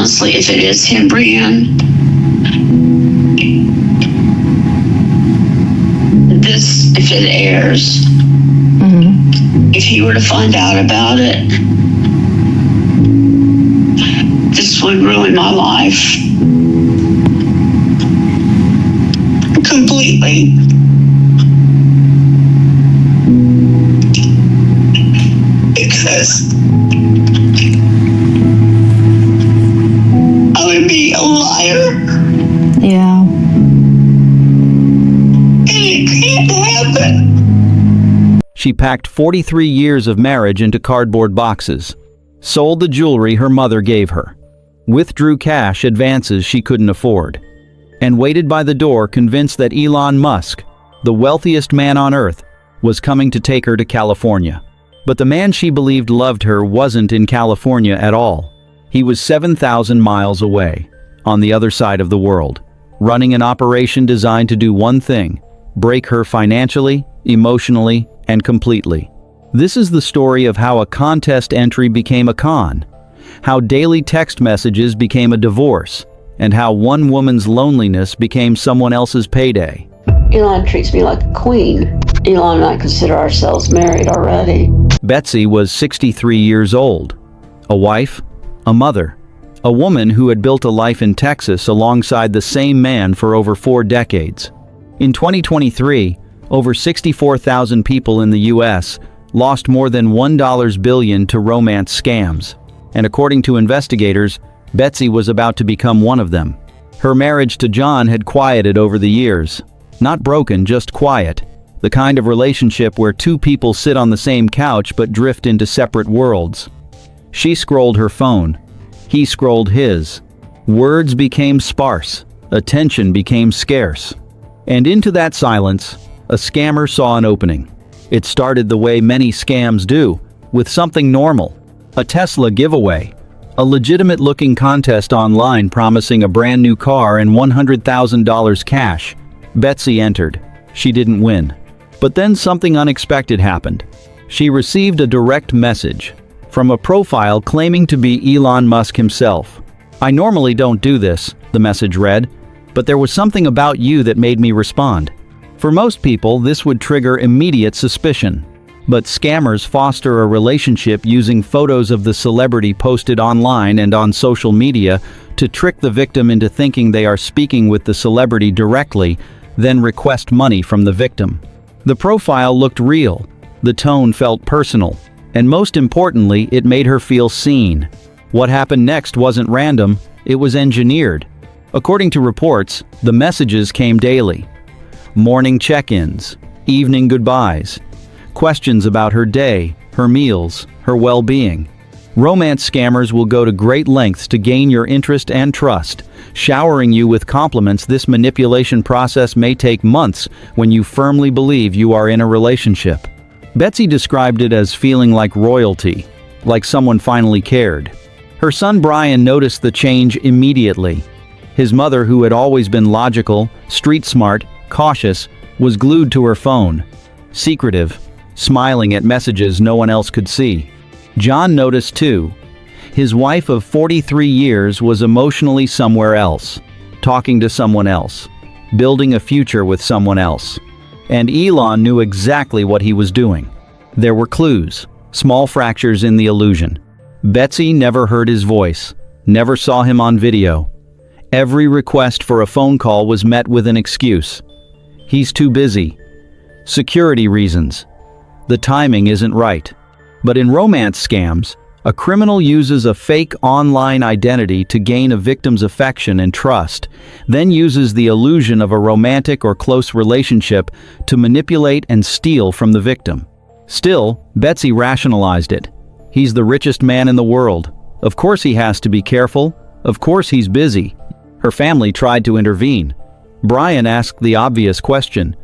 honestly, if it is him, Brianne, if it airs, if he were to find out about it, this would ruin my life completely. Because I would be a liar. Yeah. And it can't happen. She packed 43 years of marriage into cardboard boxes, sold the jewelry her mother gave her, withdrew cash advances she couldn't afford, and waited by the door convinced that Elon Musk, the wealthiest man on earth, was coming to take her to California. But the man she believed loved her wasn't in California at all. He was 7,000 miles away, on the other side of the world, running an operation designed to do one thing: break her financially, emotionally, and completely. This is the story of how a contest entry became a con, how daily text messages became a divorce, and how one woman's loneliness became someone else's payday. Elon treats me like a queen. Elon and I consider ourselves married already. Betsy was 63 years old, a wife, a mother, a woman who had built a life in Texas alongside the same man for over 4 decades. In 2023, over 64,000 people in the U.S. lost more than $1 billion to romance scams. And according to investigators, Betsy was about to become one of them. Her marriage to John had quieted over the years. Not broken, just quiet. The kind of relationship where two people sit on the same couch but drift into separate worlds. She scrolled her phone. He scrolled his. Words became sparse. Attention became scarce. And into that silence, a scammer saw an opening. It started the way many scams do, with something normal. A Tesla giveaway. A legitimate-looking contest online promising a brand new car and $100,000 cash. Betsy entered. She didn't win. But then something unexpected happened. She received a direct message from a profile claiming to be Elon Musk himself. "I normally don't do this," the message read, "but there was something about you that made me respond." For most people, this would trigger immediate suspicion. But scammers foster a relationship using photos of the celebrity posted online and on social media to trick the victim into thinking they are speaking with the celebrity directly, then request money from the victim. The profile looked real, the tone felt personal, and most importantly, it made her feel seen. What happened next wasn't random, it was engineered. According to reports, the messages came daily. Morning check-ins, evening goodbyes, questions about her day, her meals, her well-being. Romance scammers will go to great lengths to gain your interest and trust, showering you with compliments. This manipulation process may take months when you firmly believe you are in a relationship. Betsy described it as feeling like royalty, like someone finally cared. Her son Brian noticed the change immediately. His mother, who had always been logical, street-smart, cautious, was glued to her phone, secretive, smiling at messages no one else could see. John noticed too. His wife of 43 years was emotionally somewhere else, talking to someone else, building a future with someone else. And Elon knew exactly what he was doing. There were clues, small fractures in the illusion. Betsy never heard his voice, never saw him on video. Every request for a phone call was met with an excuse. He's too busy. Security reasons. The timing isn't right. But in romance scams, a criminal uses a fake online identity to gain a victim's affection and trust, then uses the illusion of a romantic or close relationship to manipulate and steal from the victim. Still, Betsy rationalized it. He's the richest man in the world. Of course he has to be careful. Of course he's busy. Her family tried to intervene. Brian asked the obvious question: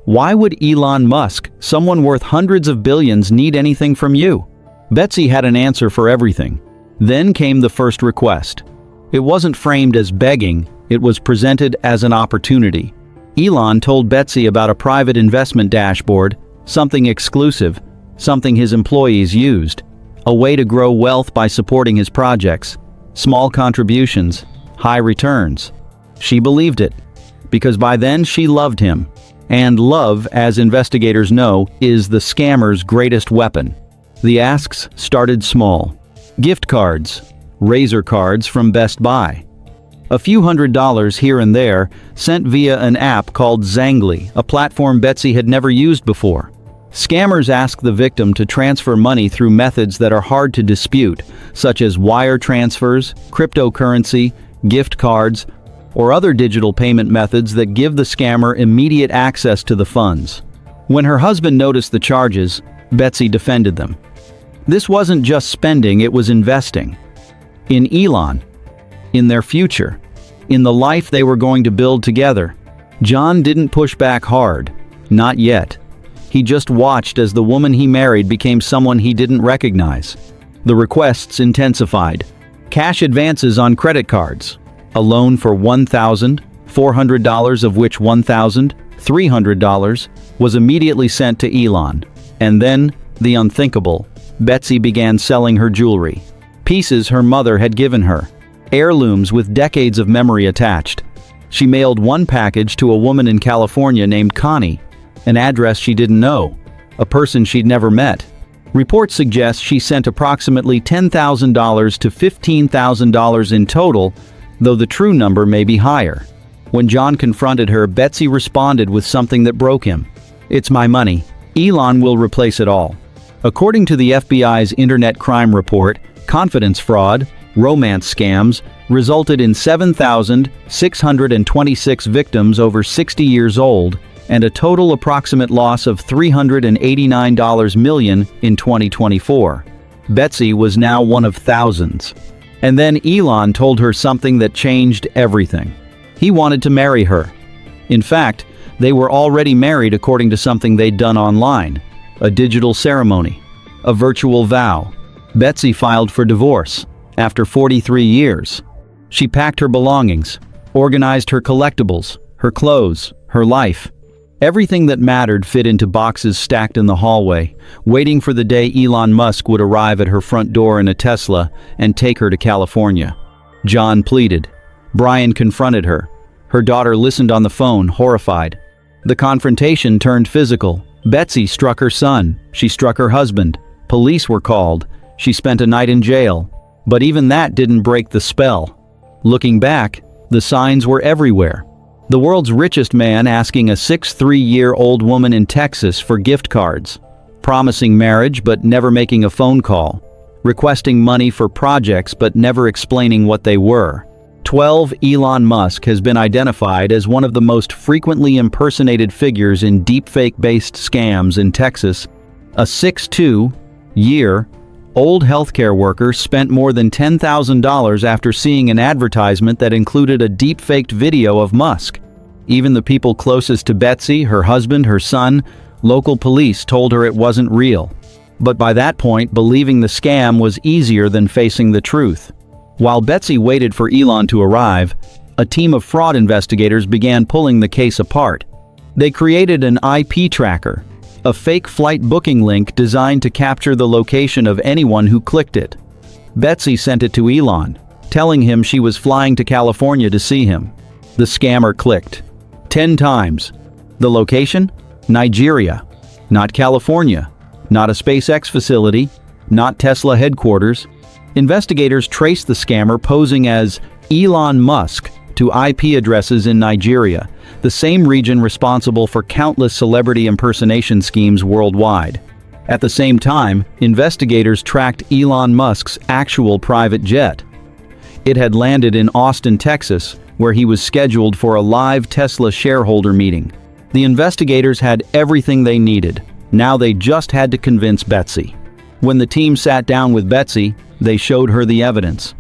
why would Elon Musk, someone worth hundreds of billions, need anything from you? Betsy had an answer for everything. Then came the first request. It wasn't framed as begging, it was presented as an opportunity. Elon told Betsy about a private investment dashboard, something exclusive, something his employees used, a way to grow wealth by supporting his projects. small contributions, high returns. She believed it, because by then she loved him. And love, as investigators know, is the scammer's greatest weapon. The asks started small. Gift cards, razor cards from Best Buy. A few $100s here and there, sent via an app called Zangly, a platform Betsy had never used before. Scammers ask the victim to transfer money through methods that are hard to dispute, such as wire transfers, cryptocurrency, gift cards, or other digital payment methods that give the scammer immediate access to the funds. When her husband noticed the charges, Betsy defended them. This wasn't just spending, it was investing. In Elon. In their future. In the life they were going to build together. John didn't push back hard. Not yet. He just watched as the woman he married became someone he didn't recognize. The requests intensified. Cash advances on credit cards. A loan for $1,400, of which $1,300 was immediately sent to Elon. And then, the unthinkable, Betsy began selling her jewelry. Pieces her mother had given her. Heirlooms with decades of memory attached. She mailed one package to a woman in California named Connie, an address she didn't know, a person she'd never met. Reports suggest she sent approximately $10,000 to $15,000 in total, though the true number may be higher. When John confronted her, Betsy responded with something that broke him. "It's my money. Elon will replace it all." According to the FBI's Internet Crime Report, confidence fraud, romance scams, resulted in 7,626 victims over 60 years old, and a total approximate loss of $389 million in 2024. Betsy was now one of thousands. And then Elon told her something that changed everything. He wanted to marry her. In fact, they were already married according to something they'd done online, a digital ceremony, a virtual vow. Betsy filed for divorce after 43 years. She packed her belongings, organized her collectibles, her clothes, her life. Everything that mattered fit into boxes stacked in the hallway, waiting for the day Elon Musk would arrive at her front door in a Tesla and take her to California. John pleaded. Brian confronted her. Her daughter listened on the phone, horrified. The confrontation turned physical. Betsy struck her son. She struck her husband. Police were called. She spent a night in jail. But even that didn't break the spell. Looking back, the signs were everywhere. The world's richest man asking a 63-year-old woman in Texas for gift cards, promising marriage but never making a phone call, requesting money for projects but never explaining what they were. 12. Elon Musk has been identified as one of the most frequently impersonated figures in deepfake-based scams in Texas. A 62-year-old healthcare worker spent more than $10,000 after seeing an advertisement that included a deepfaked video of Musk. Even the people closest to Betsy, her husband, her son, local police told her it wasn't real. But by that point, believing the scam was easier than facing the truth. While Betsy waited for Elon to arrive, a team of fraud investigators began pulling the case apart. They created an IP tracker, a fake flight booking link designed to capture the location of anyone who clicked it. Betsy sent it to Elon, telling him she was flying to California to see him. The scammer clicked 10 times. The location? Nigeria. Not California. Not a SpaceX facility. Not Tesla headquarters. Investigators traced the scammer posing as Elon Musk to IP addresses in Nigeria, the same region responsible for countless celebrity impersonation schemes worldwide. At the same time, investigators tracked Elon Musk's actual private jet. It had landed in Austin, Texas, where he was scheduled for a live Tesla shareholder meeting. The investigators had everything they needed. Now they just had to convince Betsy. When the team sat down with Betsy, they showed her the evidence.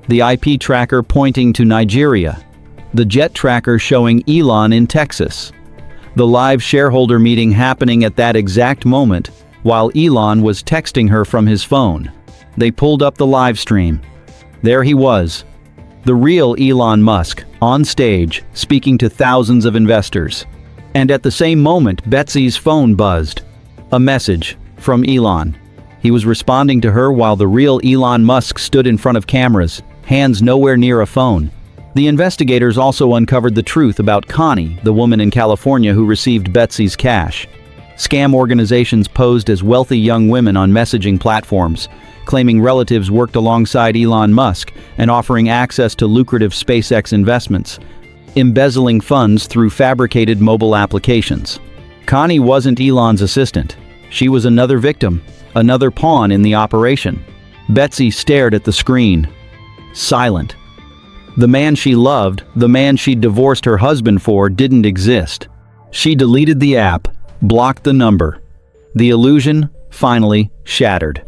The IP tracker pointing to Nigeria. The jet tracker showing Elon in Texas. The live shareholder meeting happening at that exact moment, while Elon was texting her from his phone. They pulled up the live stream. There he was. The real Elon Musk, on stage, speaking to thousands of investors. And at the same moment, Betsy's phone buzzed. A message from Elon. He was responding to her while the real Elon Musk stood in front of cameras, hands nowhere near a phone. The investigators also uncovered the truth about Connie, the woman in California who received Betsy's cash. Scam organizations posed as wealthy young women on messaging platforms, claiming relatives worked alongside Elon Musk and offering access to lucrative SpaceX investments, embezzling funds through fabricated mobile applications. Connie wasn't Elon's assistant. She was another victim, another pawn in the operation. Betsy stared at the screen, silent. The man she loved, the man she'd divorced her husband for, didn't exist. She deleted the app, blocked the number. The illusion, finally, shattered.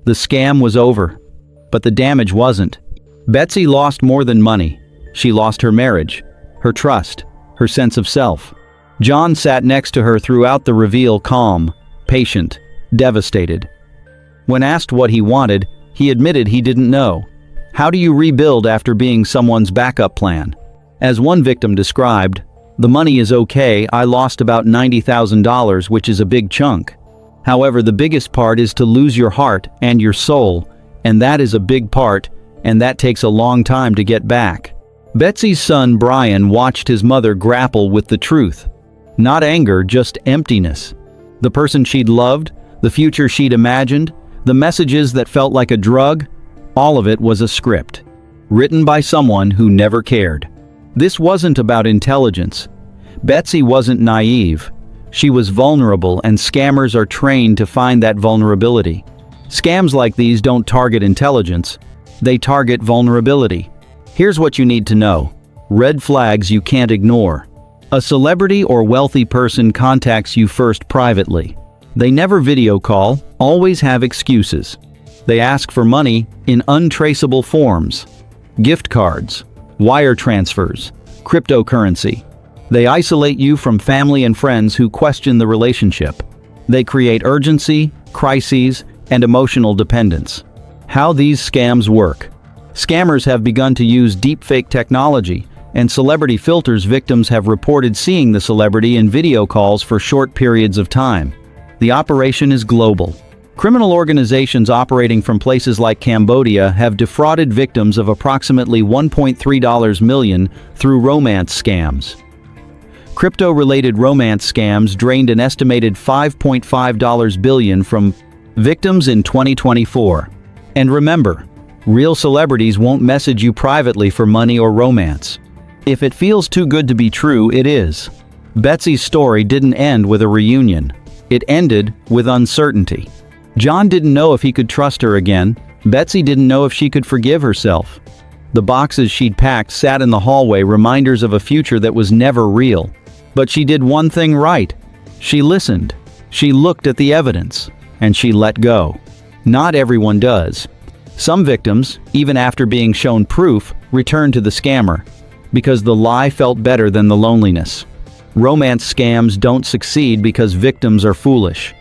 The scam was over. But the damage wasn't. Betsy lost more than money. She lost her marriage, her trust, her sense of self. John sat next to her throughout the reveal, calm, patient, devastated. When asked what he wanted, he admitted he didn't know. How do you rebuild after being someone's backup plan? As one victim described, "The money is okay, I lost about $90,000, which is a big chunk. However, the biggest part is to lose your heart and your soul, and that is a big part, and that takes a long time to get back." Betsy's son Brian watched his mother grapple with the truth. Not anger, just emptiness. The person she'd loved, the future she'd imagined, the messages that felt like a drug, all of it was a script, written by someone who never cared. This wasn't about intelligence. Betsy wasn't naive. She was vulnerable, and scammers are trained to find that vulnerability. Scams like these don't target intelligence. They target vulnerability. Here's what you need to know. Red flags you can't ignore. A celebrity or wealthy person contacts you first privately. They never video call, always have excuses. They ask for money in untraceable forms. Gift cards, wire transfers, cryptocurrency. They isolate you from family and friends who question the relationship. They create urgency, crises, and emotional dependence. How these scams work. Scammers have begun to use deepfake technology, and celebrity filters. Victims have reported seeing the celebrity in video calls for short periods of time. The operation is global. Criminal organizations operating from places like Cambodia have defrauded victims of approximately $1.3 million through romance scams. Crypto-related romance scams drained an estimated $5.5 billion from victims in 2024. And remember, real celebrities won't message you privately for money or romance. If it feels too good to be true, it is. Betsy's story didn't end with a reunion. It ended with uncertainty. John didn't know if he could trust her again. Betsy didn't know if she could forgive herself. The boxes she'd packed sat in the hallway, reminders of a future that was never real. But she did one thing right. She listened. She looked at the evidence. And she let go. Not everyone does. Some victims, even after being shown proof, return to the scammer, because the lie felt better than the loneliness. Romance scams don't succeed because victims are foolish.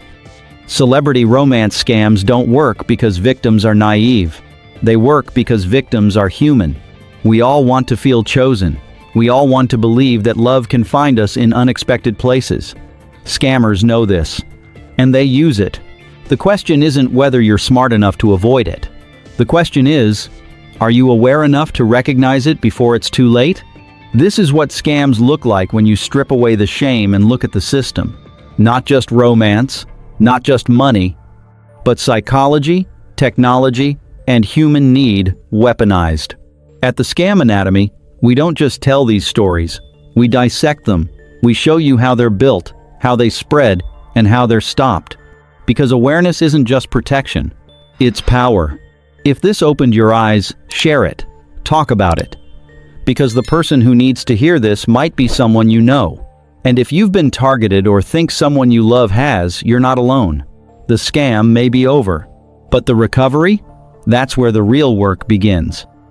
Celebrity romance scams don't work because victims are naive. They work because victims are human. We all want to feel chosen. We all want to believe that love can find us in unexpected places. Scammers know this, and they use it. The question isn't whether you're smart enough to avoid it. The question is, are you aware enough to recognize it before it's too late? This is what scams look like when you strip away the shame and look at the system. Not just romance, not just money, but psychology, technology, and human need weaponized. At the Scam Anatomy, we don't just tell these stories. We dissect them. We show you how they're built, how they spread, and how they're stopped. Because awareness isn't just protection, it's power. If this opened your eyes, share it. Talk about it. Because the person who needs to hear this might be someone you know. And if you've been targeted or think someone you love has, you're not alone. The scam may be over. But the recovery? That's where the real work begins.